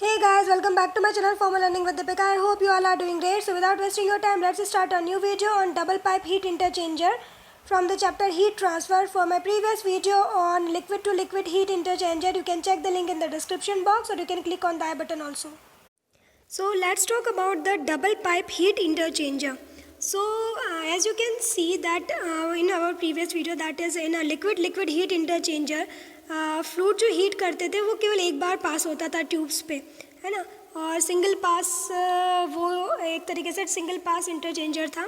Hey guys, welcome back to my channel Formal Learning with Deepika. I hope you all are doing great. So without wasting your time, let's start a new video on double pipe heat interchanger from the chapter heat transfer. For my previous video on liquid to liquid heat interchanger, you can check the link in the description box or you can click on the I button also. So let's talk about the double pipe heat interchanger. So as you can see that in our previous video, that is in a liquid heat interchanger, fluid जो heat करते थे वो केवल एक बार पास होता था tubes पे, है ना। और सिंगल पास वो एक तरीके से सिंगल पास इंटरचेंजर था।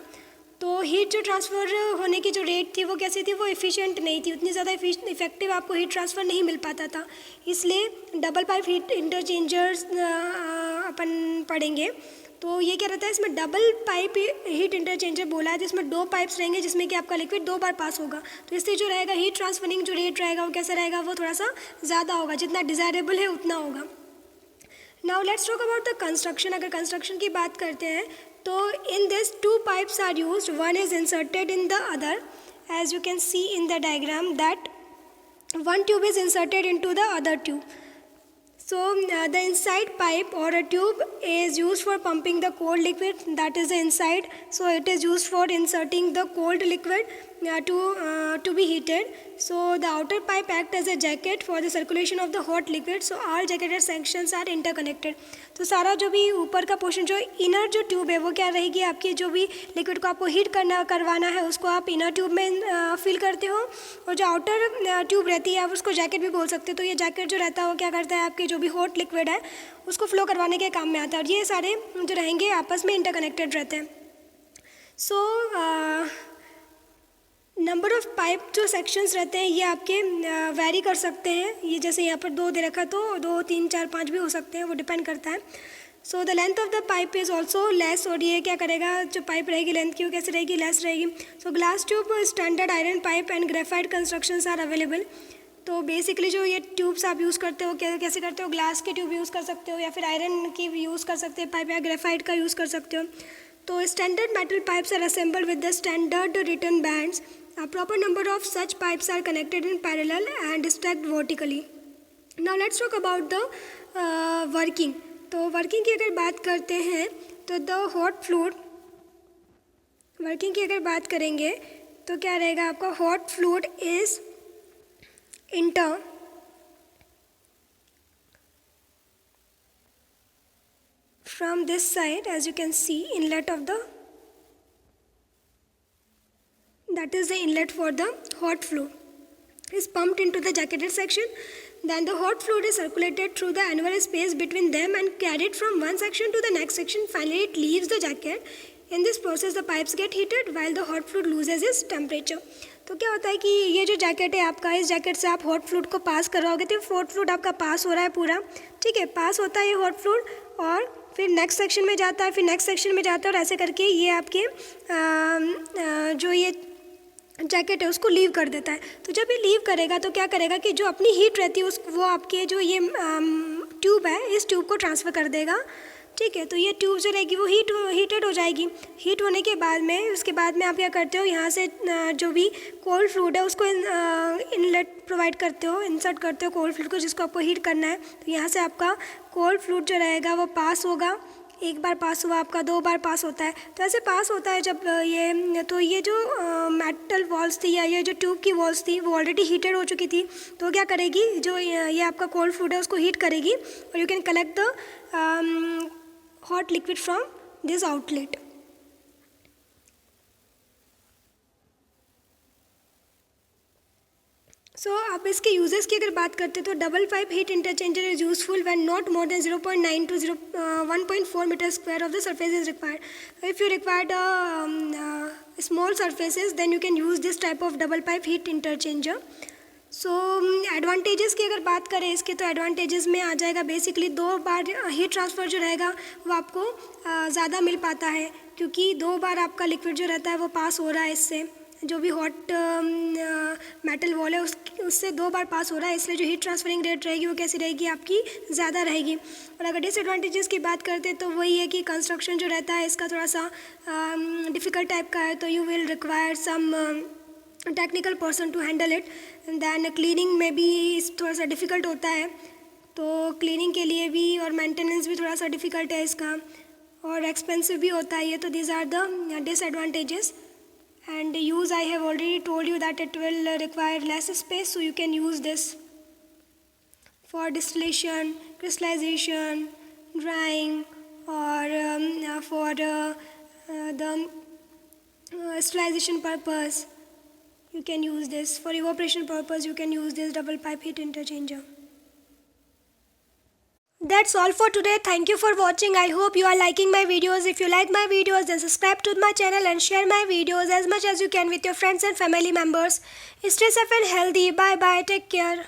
तो हीट जो ट्रांसफ़र होने की जो रेट थी वो कैसी थी, वो एफिशिएंट नहीं थी, उतनी ज़्यादा इफेक्टिव आपको हीट ट्रांसफ़र नहीं मिल पाता था। इसलिए डबल पाइप हीट इंटरचेंजर्स अपन पढ़ेंगे। तो ये क्या रहता है, इसमें डबल पाइप हीट इंटरचेंजर बोला है, जिसमें दो पाइप्स रहेंगे जिसमें कि आपका लिक्विड दो बार पास होगा। तो इससे जो रहेगा हीट ट्रांसफरिंग जो रेट रहेगा वो कैसा रहेगा, वो थोड़ा सा ज़्यादा होगा, जितना डिज़ायरेबल है उतना होगा। Now let's talk about the construction. अगर कंस्ट्रक्शन की बात करते हैं तो in this two pipes are used, one is inserted in the other, as you can see in the diagram that one tube is inserted into the other tube. So the inside pipe or a tube is used for pumping the cold liquid, that is the inside. So it is used for inserting the cold liquid to be heated. So the outer pipe act as a jacket for the circulation of the hot liquid. So all jacketed sections are interconnected. तो सारा जो भी ऊपर का portion जो inner जो tube है वो क्या रहेगी, आपकी जो भी लिक्विड को आपको हीट करवाना है उसको आप इनर ट्यूब में फिल करते हो, और जो आउटर ट्यूब रहती है आप उसको जैकेट भी बोल सकते हो। तो ये जैकेट जो रहता है वो क्या करता है, आपके जो भी हॉट लिक्विड है उसको फ्लो करवाने के काम में आता है, और ये सारे जो रहेंगे आपस में इंटरकनेक्टेड रहते हैं। सो नंबर ऑफ़ पाइप जो सेक्शंस रहते हैं ये आपके वैरी कर सकते हैं। ये जैसे यहाँ पर 2 दे रखा तो 2, 3, 4, 5 भी हो सकते हैं, वो डिपेंड करता है। So the length of the pipe is also less, और ये क्या करेगा, जो पाइप रहेगी लेंथ की वो कैसे रहेगी, लेस रहेगी। So glass tube, standard iron pipe and graphite constructions are available. तो बेसिकली जो ये ट्यूब्स आप यूज़ करते हो कैसे करते हो, ग्लास के ट्यूब यूज़ कर सकते हो या फिर आयरन की भी यूज़ कर सकते हो पाइप, या ग्रेफाइट का यूज़ कर सकते हो। तो standard metal pipes are assembled with the standard return bends. A proper number of such pipes are connected in parallel and stacked vertically. Now let's talk about the working. तो working की अगर बात करते हैं तो द हॉट फ्लूइड, वर्किंग की अगर बात करेंगे तो क्या रहेगा, आपका hot fluid is inter from this side, as you can see, inlet of the, that is the inlet for the hot fluid, is pumped into the jacketed section. Then the hot fluid is circulated through the annular space between them and carried from one section to the next section. Finally it leaves the jacket. In this process the pipes get heated while the hot fluid loses its temperature. तो क्या होता है कि ये जो jacket है आपका, इस जैकेट से आप हॉट फ्लूइड को पास कराओगे तो हॉट फ्लूइड आपका पास हो रहा है पूरा, ठीक है, पास होता है ये हॉट फ्लूइड, और फिर नेक्स्ट सेक्शन में जाता है, फिर नेक्स्ट सेक्शन में जाता है, और ऐसे करके ये आपके जो ये जैकेट है उसको लीव कर देता है। तो जब ये लीव करेगा तो क्या करेगा कि जो अपनी हीट रहती है वो आपके जो ये ट्यूब है इस ट्यूब को ट्रांसफ़र कर देगा, ठीक है। तो ये ट्यूब जो रहेगी वो हीटेड हो जाएगी। हीट होने के बाद में, उसके बाद में आप क्या करते हो, यहाँ से जो भी कोल्ड फ्लूइड है उसको इनलेट प्रोवाइड करते हो, इंसर्ट करते हो कोल्ड फ्लूइड को, जिसको आपको हीट करना है। तो यहाँ से आपका कोल्ड फ्लूइड जो रहेगा वो पास होगा, एक बार पास हुआ आपका, 2 बार पास होता है। तो ऐसे पास होता है जब ये जो मेटल वॉल्स थी या ये जो ट्यूब की वॉल्स थी वो ऑलरेडी हीटेड हो चुकी थी, तो क्या करेगी, जो ये आपका कोल्ड फ्लूइड है उसको हीट करेगी, और you can collect the hot liquid from this outlet. So अब इसके यूजेस की अगर बात करते हैं तो double pipe heat interchanger is useful when not more than 0.9 to 1.4 metre square of the surface is required. If you required small surfaces then you can use this type of double pipe heat interchanger. So advantages की अगर बात करें इसके, तो advantages में आ जाएगा basically 2 बार heat transfer जो रहेगा वो आपको ज़्यादा मिल पाता है, क्योंकि 2 बार आपका लिक्विड जो रहता है वो पास हो रहा है, इससे जो भी हॉट मेटल वॉल है उससे 2 बार पास हो रहा है, इसलिए जो हीट ट्रांसफरिंग रेट रहेगी वो कैसी रहेगी, आपकी ज़्यादा रहेगी। और अगर डिसएडवांटेजेस की बात करते हैं तो वही है कि कंस्ट्रक्शन जो रहता है इसका थोड़ा सा डिफ़िकल्ट टाइप का है, तो you will require some technical person to handle it. Then cleaning में भी थोड़ा सा डिफ़िकल्ट होता है, तो क्लीनिंग के लिए भी और मेंटेनेंस भी थोड़ा सा डिफ़िकल्ट है इसका और एक्सपेंसिव भी होता है ये. तो these are the disadvantages. And use, I have already told you that it will require less space, so you can use this for distillation, crystallization, drying, or for the sterilization purpose. You can use this. For evaporation purpose, you can use this double pipe heat interchanger. That's all for today. Thank you for watching. I hope you are liking my videos. If you like my videos, then subscribe to my channel and share my videos as much as you can with your friends and family members. Stay safe and healthy. Bye bye. Take care.